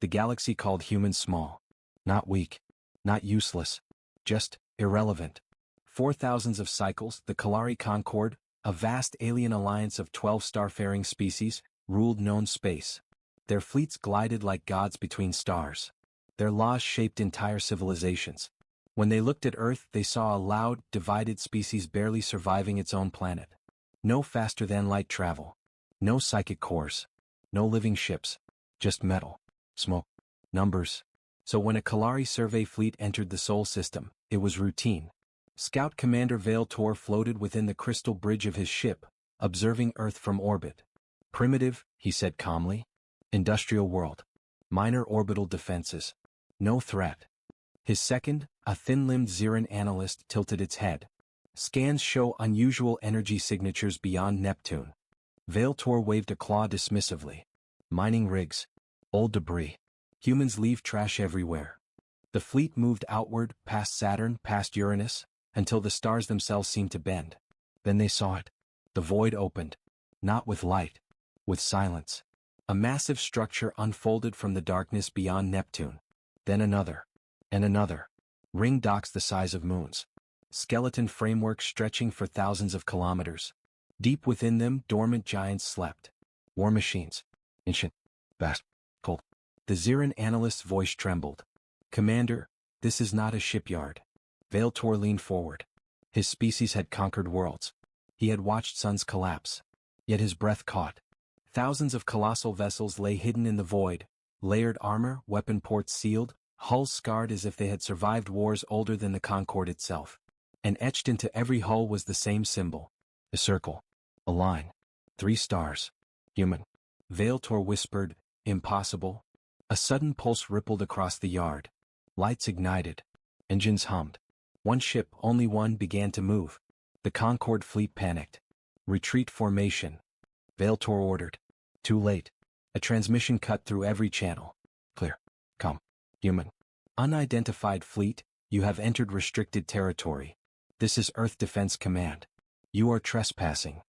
The galaxy called humans small. Not weak. Not useless. Just irrelevant. 4,000s of cycles, the Kalari Concord, a vast alien alliance of 12 starfaring species, ruled known space. Their fleets glided like gods between stars. Their laws shaped entire civilizations. When they looked at Earth, they saw a loud, divided species barely surviving its own planet. No faster-than-light travel. No psychic cores. No living ships. Just metal. Smoke. Numbers. So when a Kalari survey fleet entered the Sol system, it was routine. Scout Commander Vale Tor floated within the crystal bridge of his ship, observing Earth from orbit. Primitive, he said calmly. Industrial world. Minor orbital defenses. No threat. His second, a thin-limbed Xeran analyst, tilted its head. Scans show unusual energy signatures beyond Neptune. Vale Tor waved a claw dismissively. Mining rigs. Old debris. Humans leave trash everywhere. The fleet moved outward, past Saturn, past Uranus, until the stars themselves seemed to bend. Then they saw it. The void opened. Not with light. With silence. A massive structure unfolded from the darkness beyond Neptune. Then another. And another. Ring docks the size of moons. Skeleton frameworks stretching for thousands of kilometers. Deep within them, dormant giants slept. War machines. Ancient. Vast. Cold. The Xeran analyst's voice trembled. Commander, this is not a shipyard. Vale Tor leaned forward. His species had conquered worlds. He had watched suns collapse. Yet his breath caught. Thousands of colossal vessels lay hidden in the void, layered armor, weapon ports sealed, hulls scarred as if they had survived wars older than the Concorde itself. And etched into every hull was the same symbol. A circle. A line. 3 stars. Human. Vale Tor whispered, impossible. A sudden pulse rippled across the yard. Lights ignited. Engines hummed. One ship, only one, began to move. The Concorde fleet panicked. Retreat formation. Vale Tor ordered. Too late. A transmission cut through every channel. Clear. Come. Human. Unidentified fleet, you have entered restricted territory. This is Earth Defense Command. You are trespassing.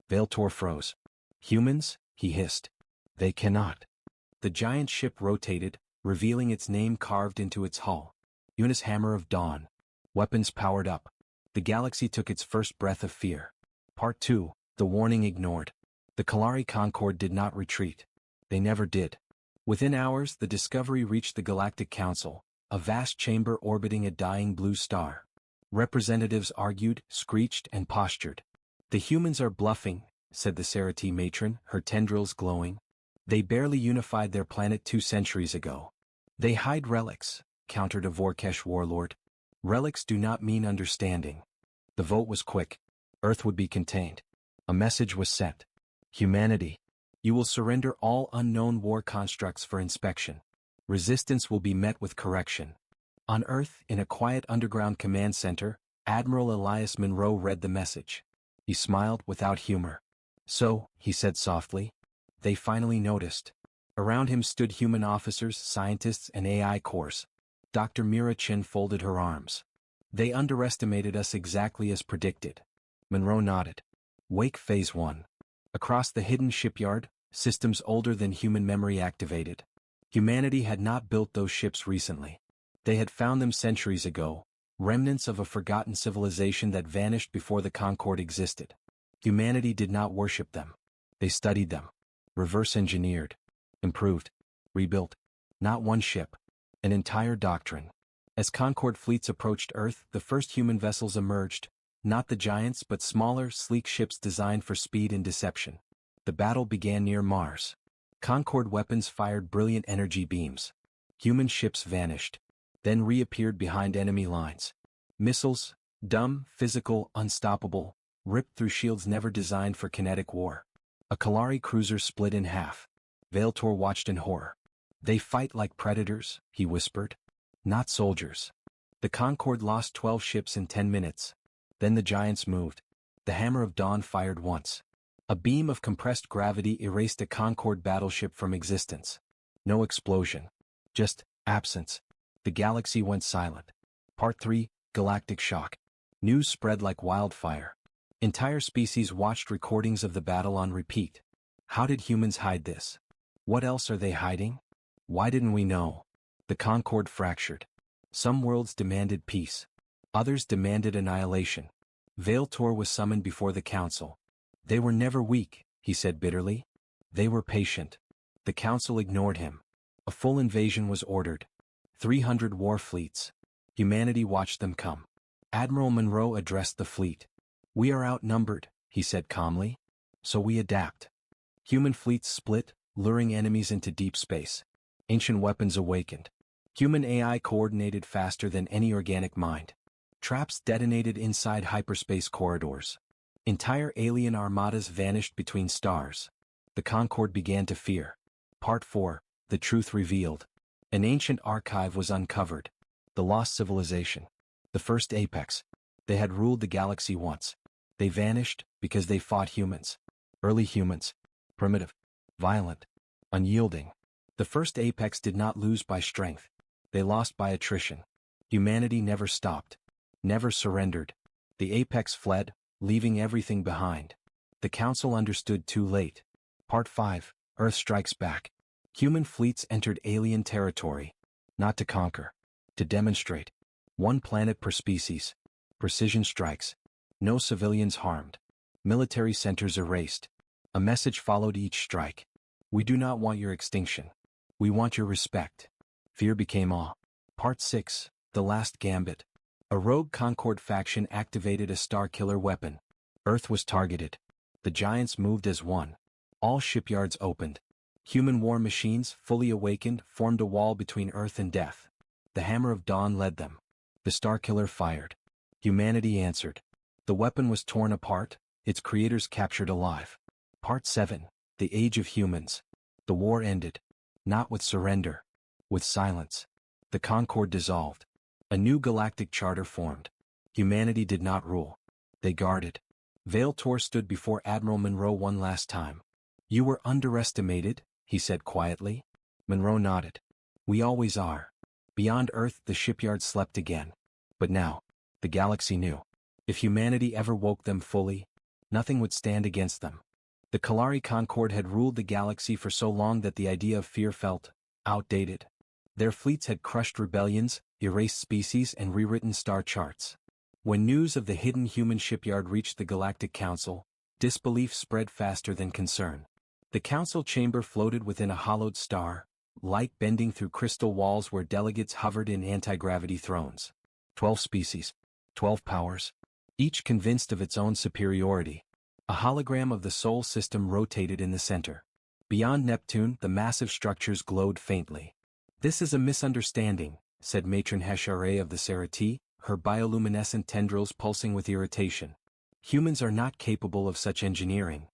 Vale Tor froze. Humans? He hissed. They cannot. The giant ship rotated, revealing its name carved into its hull. Eunice Hammer of Dawn. Weapons powered up. The galaxy took its first breath of fear. Part 2, the warning ignored. The Kalari Concord did not retreat. They never did. Within hours, the Discovery reached the Galactic Council, a vast chamber orbiting a dying blue star. Representatives argued, screeched, and postured. The humans are bluffing, said the Sarati matron, her tendrils glowing. They barely unified their planet 2 centuries ago. They hide relics, countered a Vorkesh warlord. Relics do not mean understanding. The vote was quick. Earth would be contained. A message was sent. Humanity. You will surrender all unknown war constructs for inspection. Resistance will be met with correction. On Earth, in a quiet underground command center, Admiral Elias Monroe read the message. He smiled without humor. So, he said softly, they finally noticed. Around him stood human officers, scientists, and AI cores. Dr. Mira Chin folded her arms. They underestimated us exactly as predicted. Monroe nodded. Wake Phase 1. Across the hidden shipyard, systems older than human memory activated. Humanity had not built those ships recently. They had found them centuries ago, remnants of a forgotten civilization that vanished before the Concorde existed. Humanity did not worship them. They studied them. Reverse-engineered. Improved. Rebuilt. Not one ship. An entire doctrine. As Concorde fleets approached Earth, the first human vessels emerged. Not the giants, but smaller, sleek ships designed for speed and deception. The battle began near Mars. Concorde weapons fired brilliant energy beams. Human ships vanished. Then reappeared behind enemy lines. Missiles, dumb, physical, unstoppable, ripped through shields never designed for kinetic war. A Kalari cruiser split in half. Vale Tor watched in horror. They fight like predators, he whispered. Not soldiers. The Concorde lost 12 ships in 10 minutes. Then the giants moved. The Hammer of Dawn fired once. A beam of compressed gravity erased a Concorde battleship from existence. No explosion. Just absence. The galaxy went silent. Part 3, Galactic Shock. News spread like wildfire. Entire species watched recordings of the battle on repeat. How did humans hide this? What else are they hiding? Why didn't we know? The Concord fractured. Some worlds demanded peace. Others demanded annihilation. Veiltor was summoned before the council. They were never weak, he said bitterly. They were patient. The council ignored him. A full invasion was ordered. 300 war fleets. Humanity watched them come. Admiral Monroe addressed the fleet. We are outnumbered, he said calmly. So we adapt. Human fleets split, luring enemies into deep space. Ancient weapons awakened. Human AI coordinated faster than any organic mind. Traps detonated inside hyperspace corridors. Entire alien armadas vanished between stars. The Concord began to fear. Part 4, The Truth Revealed. An ancient archive was uncovered. The lost civilization. The first apex. They had ruled the galaxy once. They vanished because they fought humans. Early humans. Primitive. Violent. Unyielding. The first apex did not lose by strength. They lost by attrition. Humanity never stopped. Never surrendered. The apex fled, leaving everything behind. The council understood too late. Part 5, Earth Strikes Back. Human fleets entered alien territory. Not to conquer. To demonstrate. One planet per species. Precision strikes. No civilians harmed. Military centers erased. A message followed each strike. We do not want your extinction. We want your respect. Fear became awe. Part 6, The Last Gambit. A rogue Concord faction activated a Starkiller weapon. Earth was targeted. The giants moved as one. All shipyards opened. Human war machines, fully awakened, formed a wall between Earth and death. The Hammer of Dawn led them. The Starkiller fired. Humanity answered. The weapon was torn apart, its creators captured alive. Part 7, The Age of Humans. The war ended. Not with surrender. With silence. The Concord dissolved. A new galactic charter formed. Humanity did not rule. They guarded. Veiltor stood before Admiral Monroe one last time. You were underestimated, he said quietly. Monroe nodded. We always are. Beyond Earth the shipyard slept again. But now, the galaxy knew. If humanity ever woke them fully, nothing would stand against them. The Kalari Concord had ruled the galaxy for so long that the idea of fear felt outdated. Their fleets had crushed rebellions, erased species, and rewritten star charts. When news of the hidden human shipyard reached the Galactic Council, disbelief spread faster than concern. The council chamber floated within a hollowed star, light bending through crystal walls where delegates hovered in anti-gravity thrones. 12 species, 12 powers, each convinced of its own superiority. A hologram of the Sol system rotated in the center. Beyond Neptune, the massive structures glowed faintly. This is a misunderstanding, said Matron HFY of the Serati, her bioluminescent tendrils pulsing with irritation. Humans are not capable of such engineering.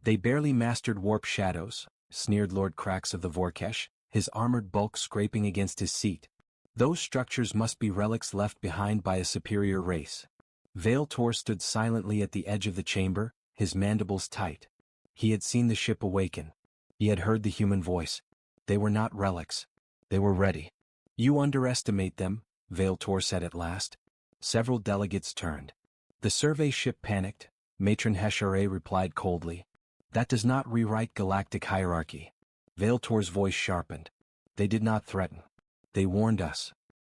They barely mastered warp shadows, sneered Lord Krax of the Vorkesh, his armored bulk scraping against his seat. Those structures must be relics left behind by a superior race. Veiltor stood silently at the edge of the chamber, his mandibles tight. He had seen the ship awaken. He had heard the human voice. They were not relics. They were ready. You underestimate them, Veiltor said at last. Several delegates turned. The survey ship panicked, Matron HFY replied coldly. That does not rewrite galactic hierarchy. Veiltor's voice sharpened. They did not threaten. They warned us.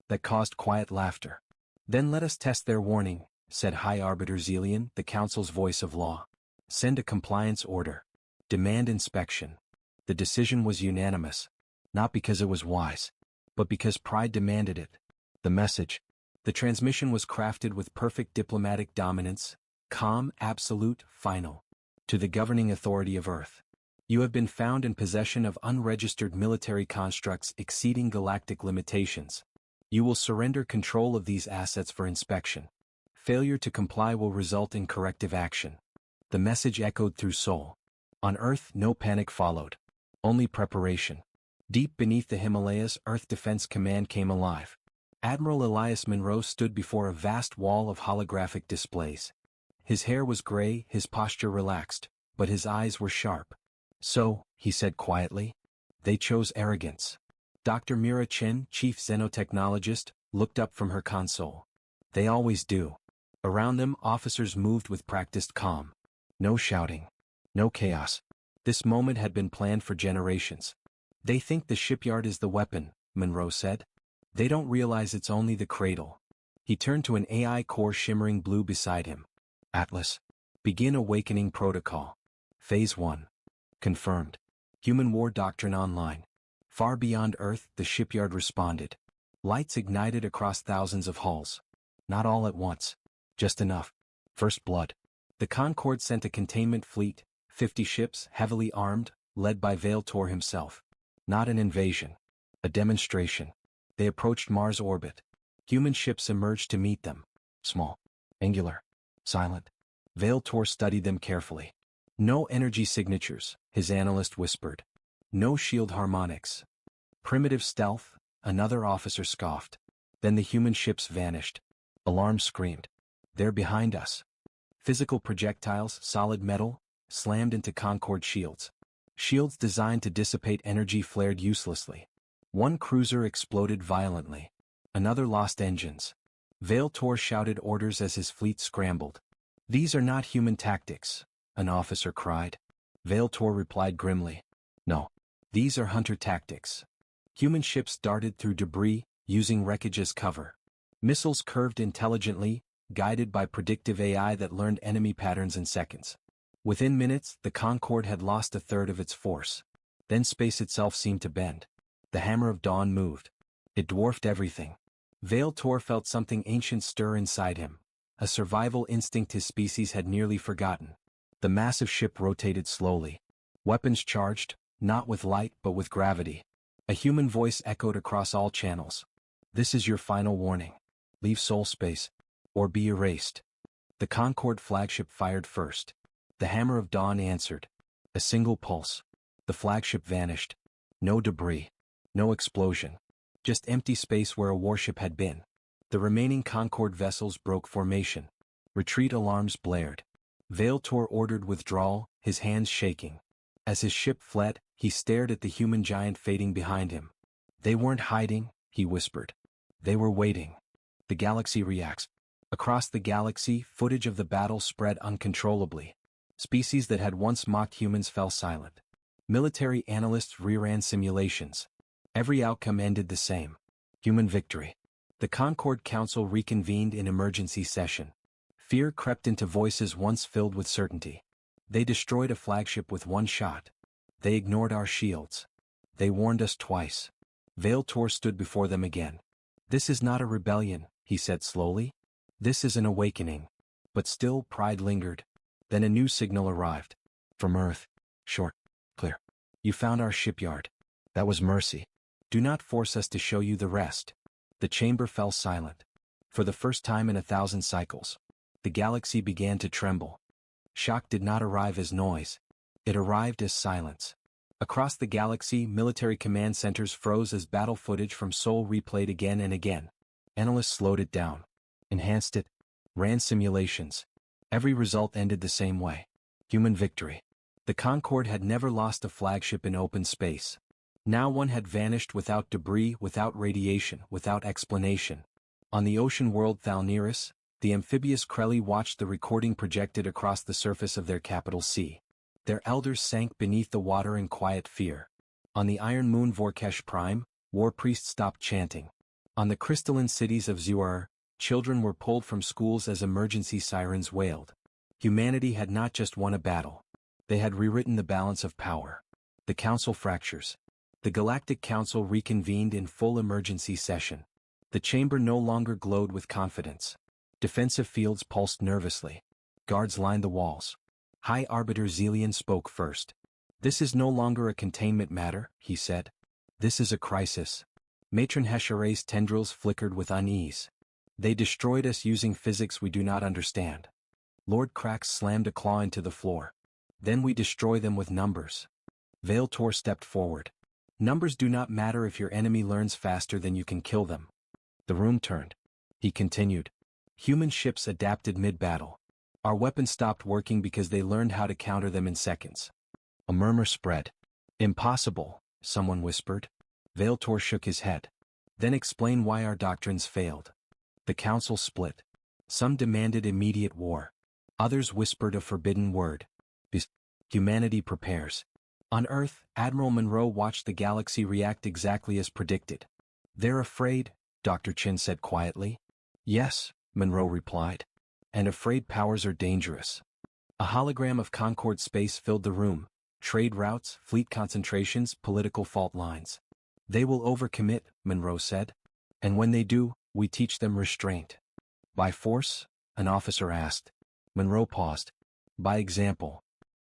That caused quiet laughter. Then let us test their warning, said High Arbiter Zelian, the Council's voice of law. Send a compliance order. Demand inspection. The decision was unanimous. Not because it was wise, but because pride demanded it. The message. The transmission was crafted with perfect diplomatic dominance, calm, absolute, final. To the governing authority of Earth. You have been found in possession of unregistered military constructs exceeding galactic limitations. You will surrender control of these assets for inspection. Failure to comply will result in corrective action. The message echoed through Sol. On Earth, no panic followed. Only preparation. Deep beneath the Himalayas, Earth Defense Command came alive. Admiral Elias Monroe stood before a vast wall of holographic displays. His hair was gray, his posture relaxed, but his eyes were sharp. So, he said quietly, they chose arrogance. Dr. Mira Chen, chief xenotechnologist, looked up from her console. They always do. Around them, officers moved with practiced calm. No shouting. No chaos. This moment had been planned for generations. They think the shipyard is the weapon, Monroe said. They don't realize it's only the cradle. He turned to an AI core shimmering blue beside him. Atlas. Begin awakening protocol. Phase 1. Confirmed. Human war doctrine online. Far beyond Earth, the shipyard responded. Lights ignited across thousands of hulls. Not all at once. Just enough. First blood. The Concorde sent a containment fleet, 50 ships, heavily armed, led by Veiltor himself. Not an invasion. A demonstration. They approached Mars orbit. Human ships emerged to meet them. Small. Angular. Silent. Veiltor studied them carefully. No energy signatures, his analyst whispered. No shield harmonics. Primitive stealth, another officer scoffed. Then the human ships vanished. Alarms screamed. They're behind us. Physical projectiles, solid metal, slammed into Concorde shields. Shields designed to dissipate energy flared uselessly. One cruiser exploded violently. Another lost engines. Veiltor shouted orders as his fleet scrambled. These are not human tactics, an officer cried. Veiltor replied grimly. No. These are hunter tactics. Human ships darted through debris, using wreckage as cover. Missiles curved intelligently, guided by predictive AI that learned enemy patterns in seconds. Within minutes, the Concorde had lost a third of its force. Then space itself seemed to bend. The hammer of dawn moved. It dwarfed everything. Veiltor felt something ancient stir inside him, a survival instinct his species had nearly forgotten. The massive ship rotated slowly. Weapons charged, not with light but with gravity. A human voice echoed across all channels. This is your final warning. Leave soul space, or be erased. The Concorde flagship fired first. The hammer of dawn answered. A single pulse. The flagship vanished. No debris. No explosion. Just empty space where a warship had been. The remaining Concorde vessels broke formation. Retreat alarms blared. Veiltor ordered withdrawal, his hands shaking. As his ship fled, he stared at the human giant fading behind him. They weren't hiding, he whispered. They were waiting. The galaxy reacts. Across the galaxy, footage of the battle spread uncontrollably. Species that had once mocked humans fell silent. Military analysts reran simulations. Every outcome ended the same. Human victory. The Concorde Council reconvened in emergency session. Fear crept into voices once filled with certainty. They destroyed a flagship with one shot. They ignored our shields. They warned us twice. Veiltor stood before them again. This is not a rebellion, he said slowly. This is an awakening. But still pride lingered. Then a new signal arrived. From Earth. Short. Clear. You found our shipyard. That was mercy. Do not force us to show you the rest. The chamber fell silent. For the first time in 1,000 cycles. The galaxy began to tremble. Shock did not arrive as noise. It arrived as silence. Across the galaxy, military command centers froze as battle footage from Sol replayed again and again. Analysts slowed it down. Enhanced it. Ran simulations. Every result ended the same way. Human victory. The Concorde had never lost a flagship in open space. Now one had vanished without debris, without radiation, without explanation. On the ocean world Thalneris, the amphibious Krelli watched the recording projected across the surface of their capital sea. Their elders sank beneath the water in quiet fear. On the iron moon Vorkesh Prime, war priests stopped chanting. On the crystalline cities of Zuar, children were pulled from schools as emergency sirens wailed. Humanity had not just won a battle. They had rewritten the balance of power. The Council fractures. The Galactic Council reconvened in full emergency session. The chamber no longer glowed with confidence. Defensive fields pulsed nervously. Guards lined the walls. High Arbiter Zelian spoke first. This is no longer a containment matter, he said. This is a crisis. Matron Heshere's tendrils flickered with unease. They destroyed us using physics we do not understand. Lord Krax slammed a claw into the floor. Then we destroy them with numbers. Veiltor stepped forward. Numbers do not matter if your enemy learns faster than you can kill them. The room turned. He continued. Human ships adapted mid-battle. Our weapons stopped working because they learned how to counter them in seconds. A murmur spread. Impossible, someone whispered. Veiltor shook his head. Then explain why our doctrines failed. The council split. Some demanded immediate war. Others whispered a forbidden word. Humanity prepares. On Earth, Admiral Monroe watched the galaxy react exactly as predicted. "They're afraid," Dr. Chin said quietly. "Yes," Monroe replied. "And afraid powers are dangerous." A hologram of Concord space filled the room: trade routes, fleet concentrations, political fault lines. "They will overcommit," Monroe said. "And when they do, we teach them restraint." "By force?" an officer asked. Monroe paused. "By example."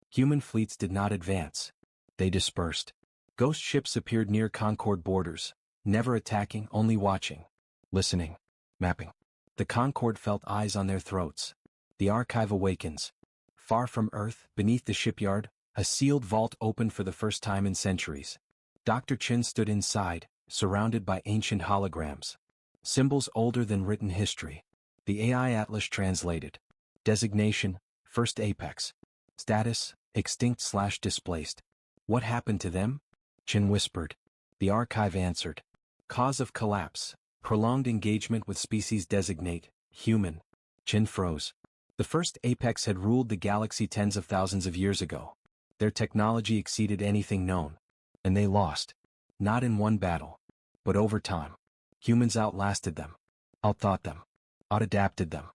Human fleets did not advance. They dispersed. Ghost ships appeared near Concord borders, never attacking, only watching, listening, mapping. The Concord felt eyes on their throats. The archive awakens. Far from Earth, beneath the shipyard, a sealed vault opened for the first time in centuries. Dr. Chin stood inside, surrounded by ancient holograms. Symbols older than written history. The AI Atlas translated. Designation: First Apex. Status: extinct/displaced. "What happened to them?" Chin whispered. The archive answered. "Cause of collapse: prolonged engagement with species designate, human." Chin froze. The first Apex had ruled the galaxy tens of thousands of years ago. Their technology exceeded anything known. And they lost. Not in one battle. But over time. Humans outlasted them. Outthought them. Outadapted them.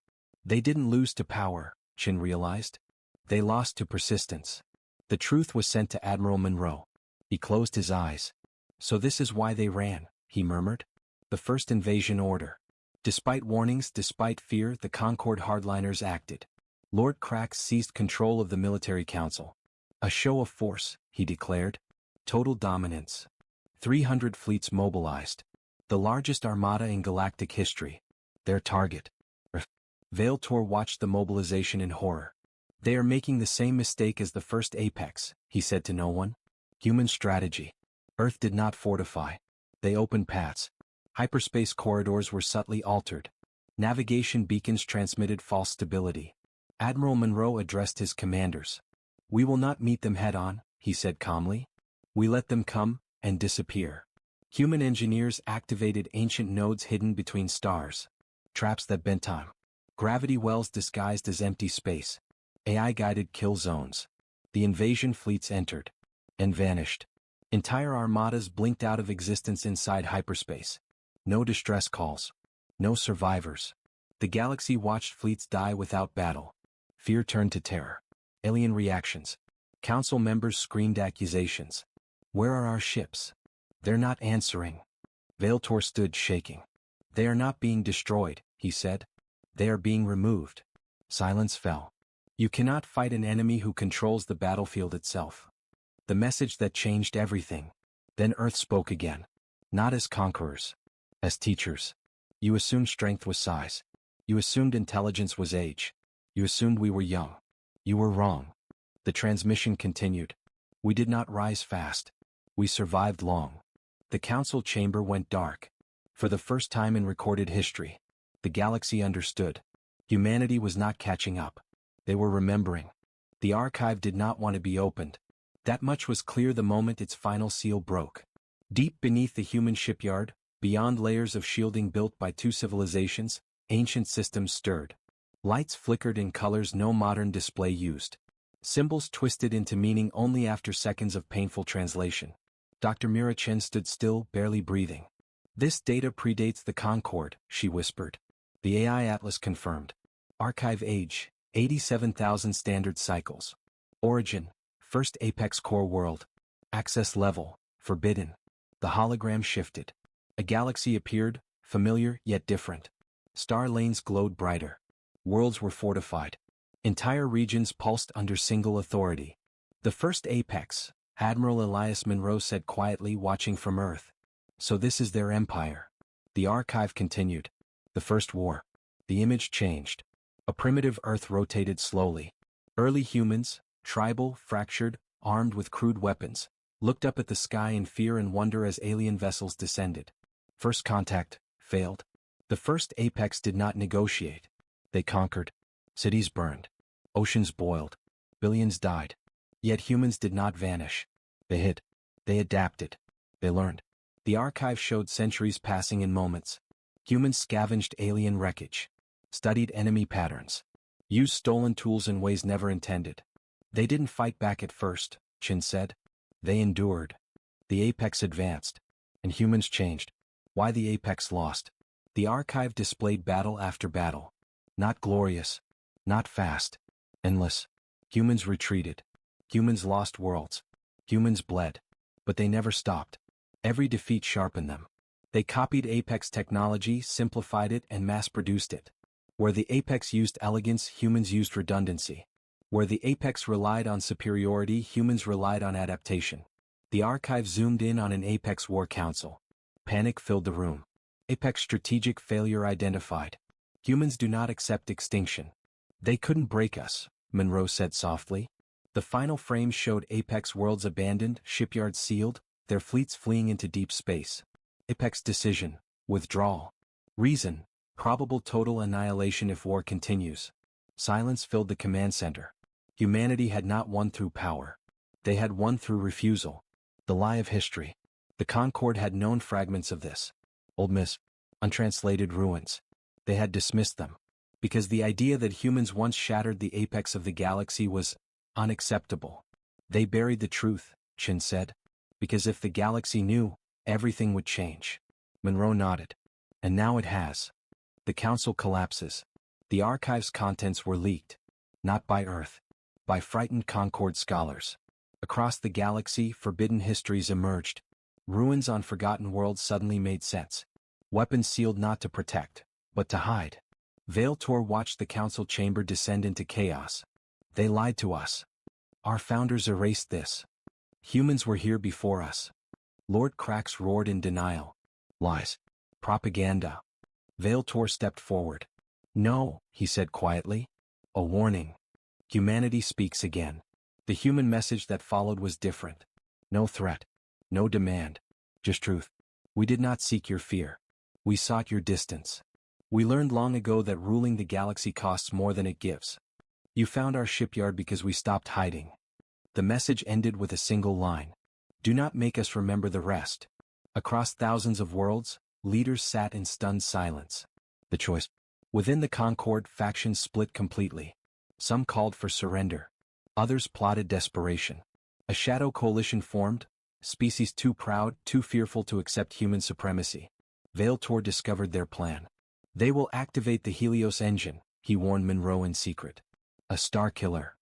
They didn't lose to power, Chin realized. They lost to persistence. The truth was sent to Admiral Monroe. He closed his eyes. "So this is why they ran," he murmured. "The first invasion order." Despite warnings, despite fear, the Concord hardliners acted. Lord Crax seized control of the military council. "A show of force," he declared. "Total dominance. 300 fleets mobilized. The largest armada in galactic history. Their target." Veiltor watched the mobilization in horror. "They are making the same mistake as the first Apex," he said to no one. "Human strategy. Earth did not fortify. They opened paths. Hyperspace corridors were subtly altered. Navigation beacons transmitted false stability." Admiral Monroe addressed his commanders. "We will not meet them head-on," he said calmly. "We let them come, and disappear." Human engineers activated ancient nodes hidden between stars. Traps that bent time. Gravity wells disguised as empty space. AI-guided kill zones. The invasion fleets entered. And vanished. Entire armadas blinked out of existence inside hyperspace. No distress calls. No survivors. The galaxy watched fleets die without battle. Fear turned to terror. Alien reactions. Council members screamed accusations. "Where are our ships?" "They're not answering." Veiltor stood shaking. "They are not being destroyed," he said. "They are being removed." Silence fell. You cannot fight an enemy who controls the battlefield itself. The message that changed everything. Then Earth spoke again. Not as conquerors. As teachers. "You assumed strength was size. You assumed intelligence was age. You assumed we were young. You were wrong." The transmission continued. "We did not rise fast. We survived long." The council chamber went dark. For the first time in recorded history, the galaxy understood. Humanity was not catching up. They were remembering. The archive did not want to be opened. That much was clear the moment its final seal broke. Deep beneath the human shipyard, beyond layers of shielding built by two civilizations, ancient systems stirred. Lights flickered in colors no modern display used. Symbols twisted into meaning only after seconds of painful translation. Dr. Mira Chen stood still, barely breathing. "This data predates the Concorde," she whispered. The AI Atlas confirmed. Archive age: 87,000 standard cycles. Origin: First Apex Core World. Access level: forbidden. The hologram shifted. A galaxy appeared, familiar yet different. Star lanes glowed brighter. Worlds were fortified. Entire regions pulsed under single authority. "The first Apex," Admiral Elias Monroe said quietly, watching from Earth. "So this is their empire." The archive continued. "The first war." The image changed. A primitive Earth rotated slowly. Early humans, tribal, fractured, armed with crude weapons, looked up at the sky in fear and wonder as alien vessels descended. First contact failed. The first Apex did not negotiate. They conquered. Cities burned. Oceans boiled. Billions died. Yet humans did not vanish. They hid. They adapted. They learned. The archive showed centuries passing in moments. Humans scavenged alien wreckage. Studied enemy patterns. Used stolen tools in ways never intended. "They didn't fight back at first," Chin said. They endured. The apex advanced. And humans changed. Why the apex lost? The archive displayed battle after battle. Not glorious. Not fast. Endless. Humans retreated. Humans lost worlds. Humans bled. But they never stopped. Every defeat sharpened them. They copied Apex technology, simplified it, and mass-produced it. Where the Apex used elegance, humans used redundancy. Where the Apex relied on superiority, humans relied on adaptation. The archive zoomed in on an Apex War Council. Panic filled the room. Apex strategic failure identified. Humans do not accept extinction. They couldn't break us, Monroe said softly. The final frames showed Apex worlds abandoned, shipyards sealed, their fleets fleeing into deep space. Apex decision, withdrawal. Reason, probable total annihilation if war continues. Silence filled the command center. Humanity had not won through power. They had won through refusal. The lie of history. The Concorde had known fragments of this. Old myths, untranslated ruins. They had dismissed them. Because the idea that humans once shattered the apex of the galaxy was unacceptable. They buried the truth, Chin said. Because if the galaxy knew, everything would change. Monroe nodded. And now it has. The council collapses. The archive's contents were leaked. Not by Earth. By frightened Concorde scholars. Across the galaxy, forbidden histories emerged. Ruins on forgotten worlds suddenly made sense. Weapons sealed not to protect, but to hide. Veil Tor watched the council chamber descend into chaos. They lied to us. Our founders erased this. Humans were here before us. Lord Krax roared in denial. Lies. Propaganda. Veil Tor stepped forward. No, he said quietly. A warning. Humanity speaks again. The human message that followed was different. No threat. No demand. Just truth. We did not seek your fear. We sought your distance. We learned long ago that ruling the galaxy costs more than it gives. You found our shipyard because we stopped hiding. The message ended with a single line. Do not make us remember the rest. Across thousands of worlds, leaders sat in stunned silence. The choice. Within the Concorde, factions split completely. Some called for surrender. Others plotted desperation. A shadow coalition formed, species too proud, too fearful to accept human supremacy. Veil Tor discovered their plan. They will activate the Helios engine, he warned Monroe in secret. A star killer.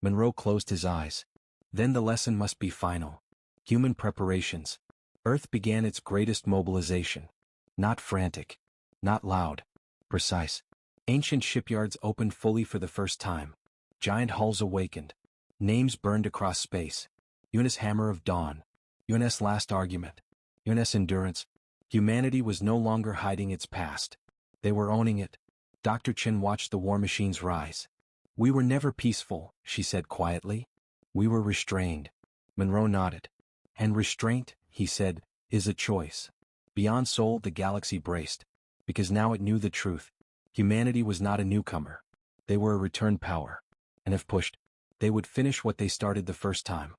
Monroe closed his eyes. Then the lesson must be final. Human preparations. Earth began its greatest mobilization. Not frantic. Not loud. Precise. Ancient shipyards opened fully for the first time. Giant hulls awakened. Names burned across space. UNS Hammer of Dawn. UNS Last Argument. UNS Endurance. Humanity was no longer hiding its past. They were owning it. Dr. Chin watched the war machines rise. We were never peaceful, she said quietly. We were restrained. Monroe nodded. And restraint, he said, is a choice. Beyond Soul, the galaxy braced. Because now it knew the truth. Humanity was not a newcomer. They were a returned power. And if pushed, they would finish what they started the first time.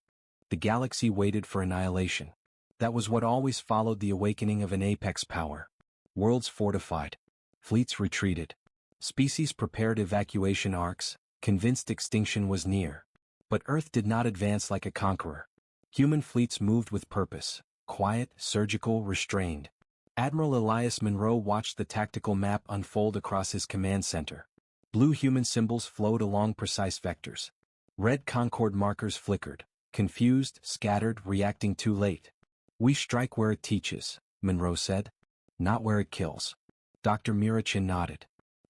The galaxy waited for annihilation. That was what always followed the awakening of an apex power. Worlds fortified. Fleets retreated. Species prepared evacuation arcs, convinced extinction was near. But Earth did not advance like a conqueror. Human fleets moved with purpose, quiet, surgical, restrained. Admiral Elias Monroe watched the tactical map unfold across his command center. Blue human symbols flowed along precise vectors. Red Concorde markers flickered, confused, scattered, reacting too late. We strike where it teaches, Monroe said. Not where it kills. Dr. Mirachin nodded.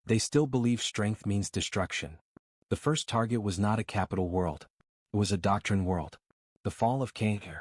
They still believe strength means destruction. The first target was not a capital world. It was a doctrine world. The fall of Keshtar.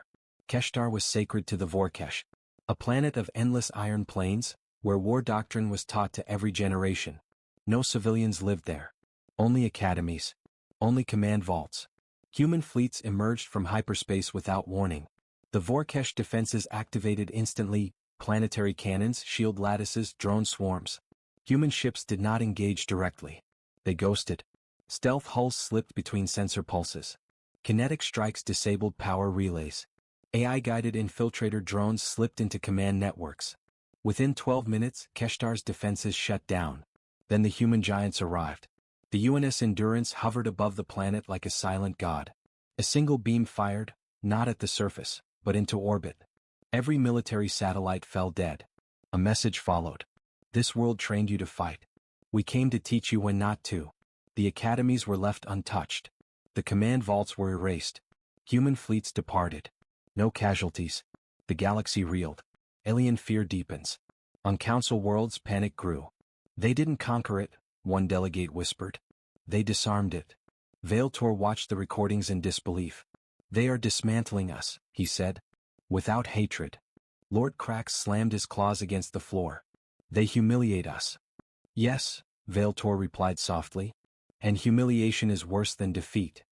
Keshtar was sacred to the Vorkesh. A planet of endless iron plains, where war doctrine was taught to every generation. No civilians lived there. Only academies. Only command vaults. Human fleets emerged from hyperspace without warning. The Vorkesh defenses activated instantly, planetary cannons, shield lattices, drone swarms. Human ships did not engage directly. They ghosted. Stealth hulls slipped between sensor pulses. Kinetic strikes disabled power relays. AI-guided infiltrator drones slipped into command networks. Within 12 minutes, Keshtar's defenses shut down. Then the human giants arrived. The UNS Endurance hovered above the planet like a silent god. A single beam fired, not at the surface, but into orbit. Every military satellite fell dead. A message followed. This world trained you to fight. We came to teach you when not to. The academies were left untouched. The command vaults were erased. Human fleets departed. No casualties. The galaxy reeled. Alien fear deepens. On council worlds, panic grew. They didn't conquer it, one delegate whispered. They disarmed it. Veiltor watched the recordings in disbelief. They are dismantling us, he said. Without hatred. Lord Krax slammed his claws against the floor. They humiliate us. Yes, Veiltor replied softly. And humiliation is worse than defeat.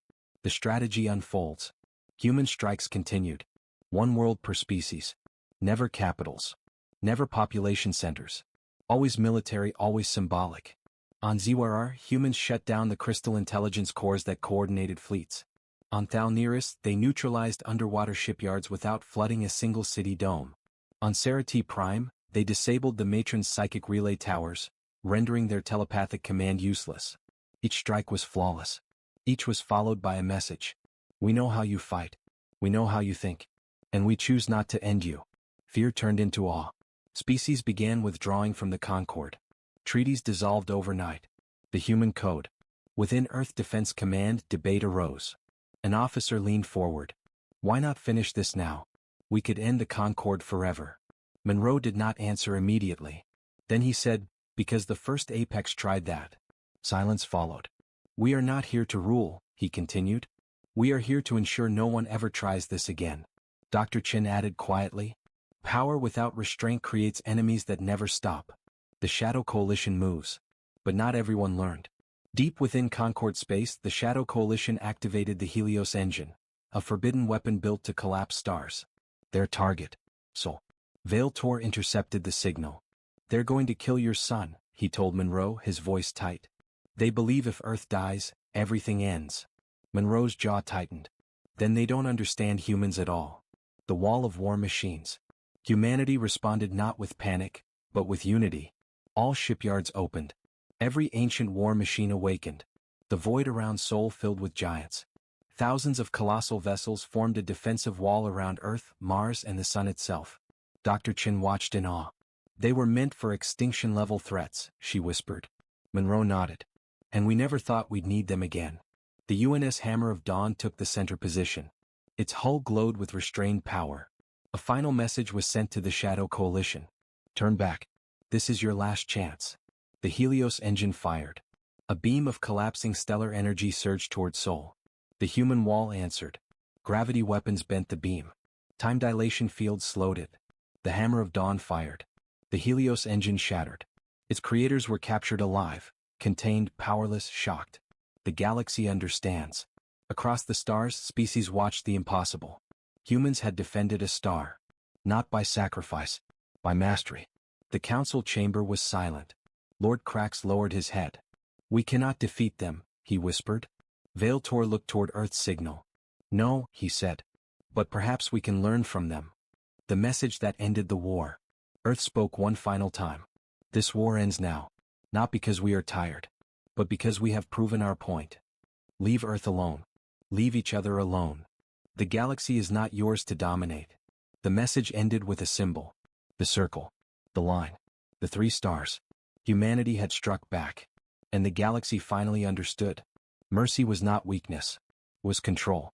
The strategy unfolds. Human strikes continued. One world per species. Never capitals. Never population centers. Always military, always symbolic. On Ziwarar, humans shut down the crystal intelligence cores that coordinated fleets. On Thalneris, they neutralized underwater shipyards without flooding a single city dome. On Serati Prime, they disabled the matron's psychic relay towers, rendering their telepathic command useless. Each strike was flawless. Each was followed by a message. We know how you fight. We know how you think. And we choose not to end you. Fear turned into awe. Species began withdrawing from the Concord. Treaties dissolved overnight. The human code. Within Earth Defense Command, debate arose. An officer leaned forward. Why not finish this now? We could end the Concord forever. Monroe did not answer immediately. Then he said, because the first Apex tried that. Silence followed. We are not here to rule, he continued. We are here to ensure no one ever tries this again. Dr. Chin added quietly. Power without restraint creates enemies that never stop. The Shadow Coalition moves. But not everyone learned. Deep within Concord space, the Shadow Coalition activated the Helios engine, a forbidden weapon built to collapse stars. Their target. Sol. Veiltor intercepted the signal. They're going to kill your son, he told Monroe, his voice tight. They believe if Earth dies, everything ends. Monroe's jaw tightened. Then they don't understand humans at all. The wall of war machines. Humanity responded not with panic, but with unity. All shipyards opened. Every ancient war machine awakened. The void around Sol filled with giants. Thousands of colossal vessels formed a defensive wall around Earth, Mars, and the Sun itself. Dr. Chin watched in awe. They were meant for extinction-level threats, she whispered. Monroe nodded. And we never thought we'd need them again. The UNS Hammer of Dawn took the center position. Its hull glowed with restrained power. A final message was sent to the Shadow Coalition. Turn back. This is your last chance. The Helios engine fired. A beam of collapsing stellar energy surged toward Sol. The human wall answered. Gravity weapons bent the beam. Time dilation fields slowed it. The Hammer of Dawn fired. The Helios engine shattered. Its creators were captured alive, contained, powerless, shocked. The galaxy understands. Across the stars, species watched the impossible. Humans had defended a star. Not by sacrifice, by mastery. The council chamber was silent. Lord Krax lowered his head. We cannot defeat them, he whispered. Veiltor looked toward Earth's signal. No, he said. But perhaps we can learn from them. The message that ended the war. Earth spoke one final time. This war ends now. Not because we are tired, but because we have proven our point. Leave Earth alone. Leave each other alone. The galaxy is not yours to dominate. The message ended with a symbol. The circle. The line. The 3 stars. Humanity had struck back. And the galaxy finally understood. Mercy was not weakness. Was control.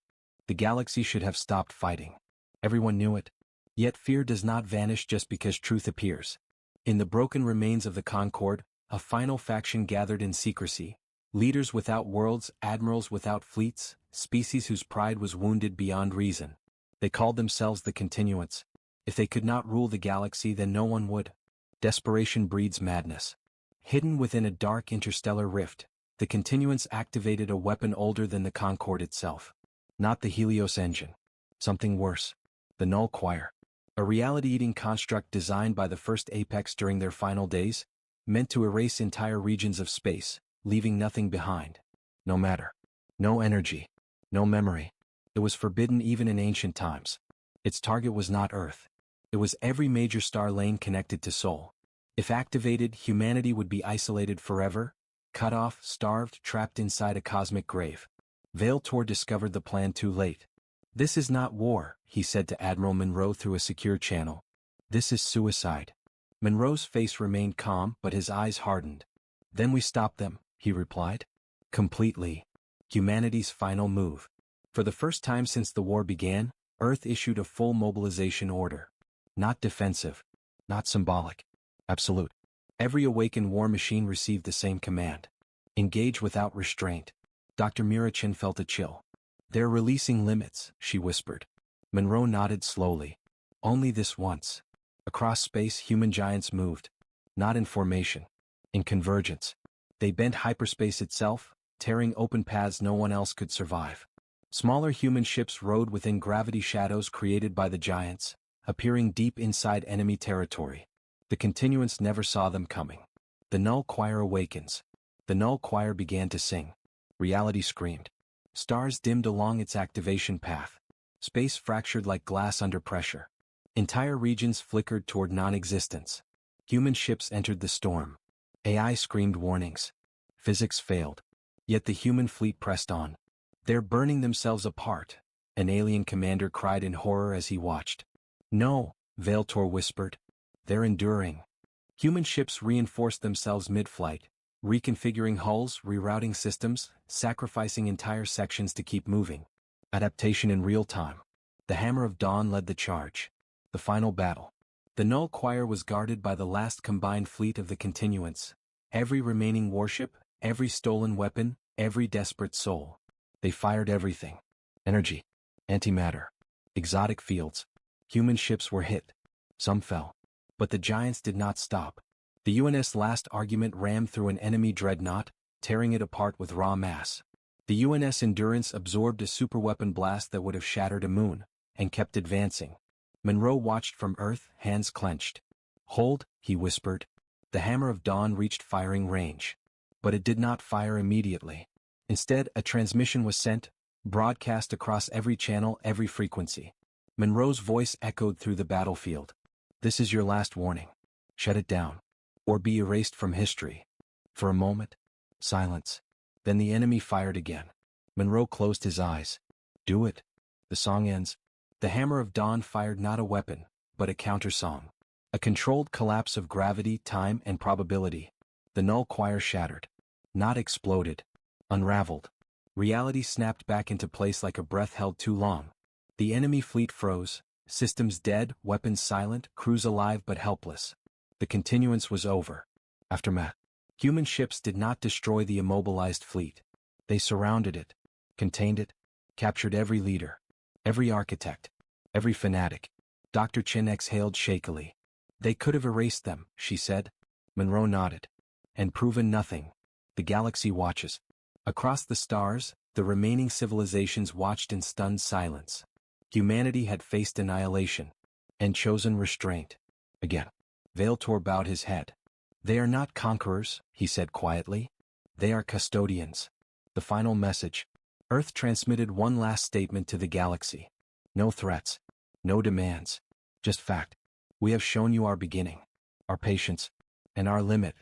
The galaxy should have stopped fighting. Everyone knew it. Yet fear does not vanish just because truth appears. In the broken remains of the Concord, a final faction gathered in secrecy. Leaders without worlds, admirals without fleets, species whose pride was wounded beyond reason. They called themselves the Continuance. If they could not rule the galaxy, then no one would. Desperation breeds madness. Hidden within a dark interstellar rift, the Continuance activated a weapon older than the Concord itself. Not the Helios engine. Something worse. The Null Choir. A reality-eating construct designed by the first Apex during their final days, meant to erase entire regions of space, leaving nothing behind. No matter. No energy. No memory. It was forbidden even in ancient times. Its target was not Earth. It was every major star lane connected to Sol. If activated, humanity would be isolated forever, cut off, starved, trapped inside a cosmic grave. Veiltor discovered the plan too late. "This is not war," he said to Admiral Monroe through a secure channel. "This is suicide." Monroe's face remained calm, but his eyes hardened. "Then we stop them," he replied. "Completely." Humanity's final move. For the first time since the war began, Earth issued a full mobilization order. Not defensive. Not symbolic. Absolute. Every awakened war machine received the same command. Engage without restraint. Dr. Mirachin felt a chill. "They're releasing limits," she whispered. Monroe nodded slowly. "Only this once." Across space, human giants moved. Not in formation. In convergence. They bent hyperspace itself, tearing open paths no one else could survive. Smaller human ships rode within gravity shadows created by the giants, appearing deep inside enemy territory. The continuance never saw them coming. The Null Choir awakens. The Null Choir began to sing. Reality screamed. Stars dimmed along its activation path. Space fractured like glass under pressure. Entire regions flickered toward non-existence. Human ships entered the storm. AI screamed warnings. Physics failed. Yet the human fleet pressed on. "They're burning themselves apart," an alien commander cried in horror as he watched. "No," Veiltor whispered. "They're enduring." Human ships reinforced themselves mid-flight, reconfiguring hulls, rerouting systems, sacrificing entire sections to keep moving. Adaptation in real time. The Hammer of Dawn led the charge. The final battle. The Null Choir was guarded by the last combined fleet of the Continuance. Every remaining warship, every stolen weapon, every desperate soul. They fired everything. Energy. Antimatter. Exotic fields. Human ships were hit. Some fell. But the giants did not stop. The UNS last argument rammed through an enemy dreadnought, tearing it apart with raw mass. The UNS Endurance absorbed a superweapon blast that would have shattered a moon, and kept advancing. Monroe watched from Earth, hands clenched. "Hold," he whispered. The Hammer of Dawn reached firing range. But it did not fire immediately. Instead, a transmission was sent, broadcast across every channel, every frequency. Monroe's voice echoed through the battlefield. "This is your last warning. Shut it down. Or be erased from history." For a moment, silence. Then the enemy fired again. Monroe closed his eyes. "Do it." The song ends. The Hammer of Dawn fired not a weapon, but a countersong. A controlled collapse of gravity, time, and probability. The Null Choir shattered. Not exploded. Unraveled. Reality snapped back into place like a breath held too long. The enemy fleet froze, systems dead, weapons silent, crews alive but helpless. The continuance was over. Aftermath. Human ships did not destroy the immobilized fleet. They surrounded it, contained it, captured every leader, every architect, every fanatic. Dr. Chin exhaled shakily. "They could have erased them," she said. Monroe nodded. "And proven nothing." The galaxy watches. Across the stars, the remaining civilizations watched in stunned silence. Humanity had faced annihilation. And chosen restraint. Again. Veiltor bowed his head. "They are not conquerors," he said quietly. "They are custodians." The final message. Earth transmitted one last statement to the galaxy. No threats. No demands. Just fact. "We have shown you our beginning, our patience, and our limit.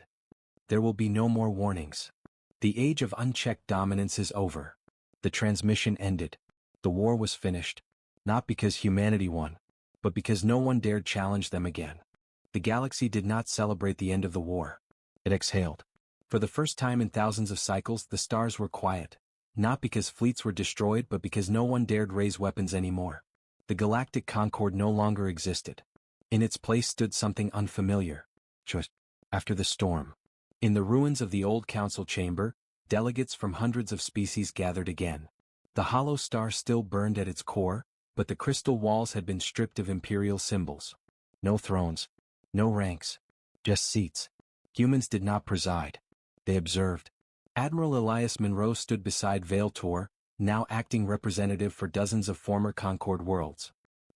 There will be no more warnings. The age of unchecked dominance is over." The transmission ended. The war was finished. Not because humanity won, but because no one dared challenge them again. The galaxy did not celebrate the end of the war. It exhaled. For the first time in thousands of cycles, the stars were quiet. Not because fleets were destroyed, but because no one dared raise weapons anymore. The galactic concord no longer existed. In its place stood something unfamiliar. Just after the storm. In the ruins of the old council chamber, delegates from hundreds of species gathered again. The hollow star still burned at its core, but the crystal walls had been stripped of imperial symbols. No thrones. No ranks. Just seats. Humans did not preside. They observed. Admiral Elias Monroe stood beside Veiltor, now acting representative for dozens of former Concord worlds.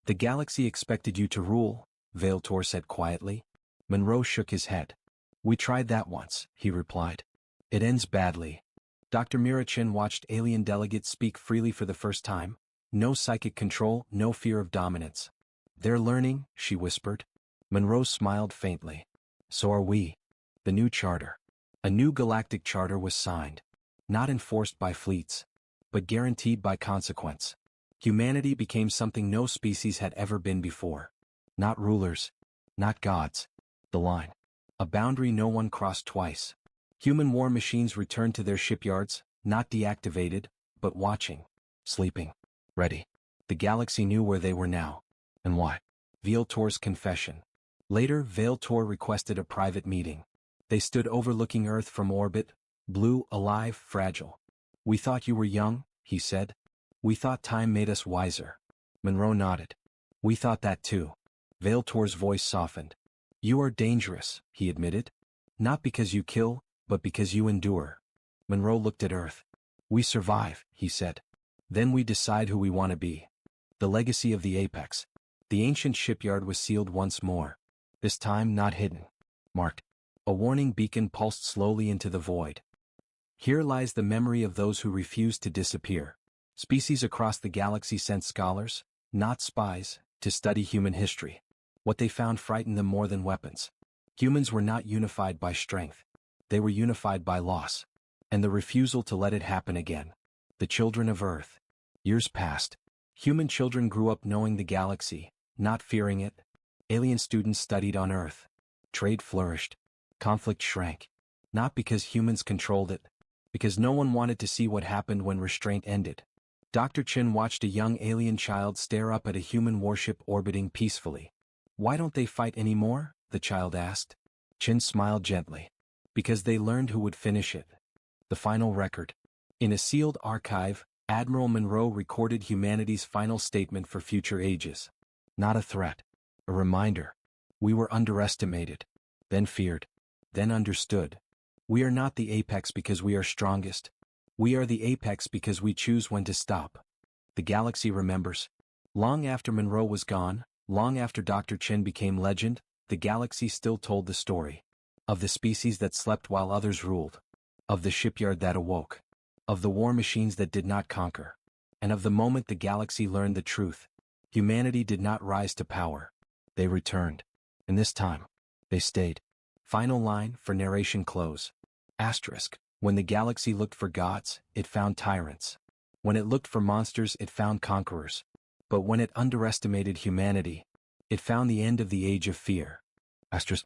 "The galaxy expected you to rule," Veiltor said quietly. Monroe shook his head. "We tried that once," he replied. "It ends badly." Dr. Mirachin watched alien delegates speak freely for the first time. No psychic control, no fear of dominance. "They're learning," she whispered. Monroe smiled faintly. "So are we." The new charter. A new galactic charter was signed. Not enforced by fleets, but guaranteed by consequence. Humanity became something no species had ever been before. Not rulers. Not gods. The line. A boundary no one crossed twice. Human war machines returned to their shipyards, not deactivated, but watching. Sleeping. Ready. The galaxy knew where they were now. And why. Veiltor's confession. Later, Veiltor requested a private meeting. They stood overlooking Earth from orbit, blue, alive, fragile. "We thought you were young," he said. "We thought time made us wiser." Monroe nodded. "We thought that too." Veiltor's voice softened. "You are dangerous," he admitted. "Not because you kill, but because you endure." Monroe looked at Earth. "We survive," he said. "Then we decide who we want to be." The legacy of the Apex. The ancient shipyard was sealed once more. This time not hidden. Marked. A warning beacon pulsed slowly into the void. "Here lies the memory of those who refused to disappear." Species across the galaxy sent scholars, not spies, to study human history. What they found frightened them more than weapons. Humans were not unified by strength. They were unified by loss. And the refusal to let it happen again. The children of Earth. Years passed. Human children grew up knowing the galaxy, not fearing it. Alien students studied on Earth. Trade flourished. Conflict shrank. Not because humans controlled it, because no one wanted to see what happened when restraint ended. Dr. Chin watched a young alien child stare up at a human warship orbiting peacefully. "Why don't they fight anymore?" the child asked. Chin smiled gently. "Because they learned who would finish it." The final record. In a sealed archive, Admiral Monroe recorded humanity's final statement for future ages. Not a threat. A reminder. We were underestimated. Then feared. Then understood. We are not the apex because we are strongest. We are the apex because we choose when to stop. The galaxy remembers. Long after Monroe was gone, long after Dr. Chin became legend, the galaxy still told the story. Of the species that slept while others ruled. Of the shipyard that awoke. Of the war machines that did not conquer. And of the moment the galaxy learned the truth. Humanity did not rise to power. They returned. And this time, they stayed. Final line for narration close. Asterisk. When the galaxy looked for gods, it found tyrants. When it looked for monsters, it found conquerors. But when it underestimated humanity, it found the end of the age of fear. Asterisk.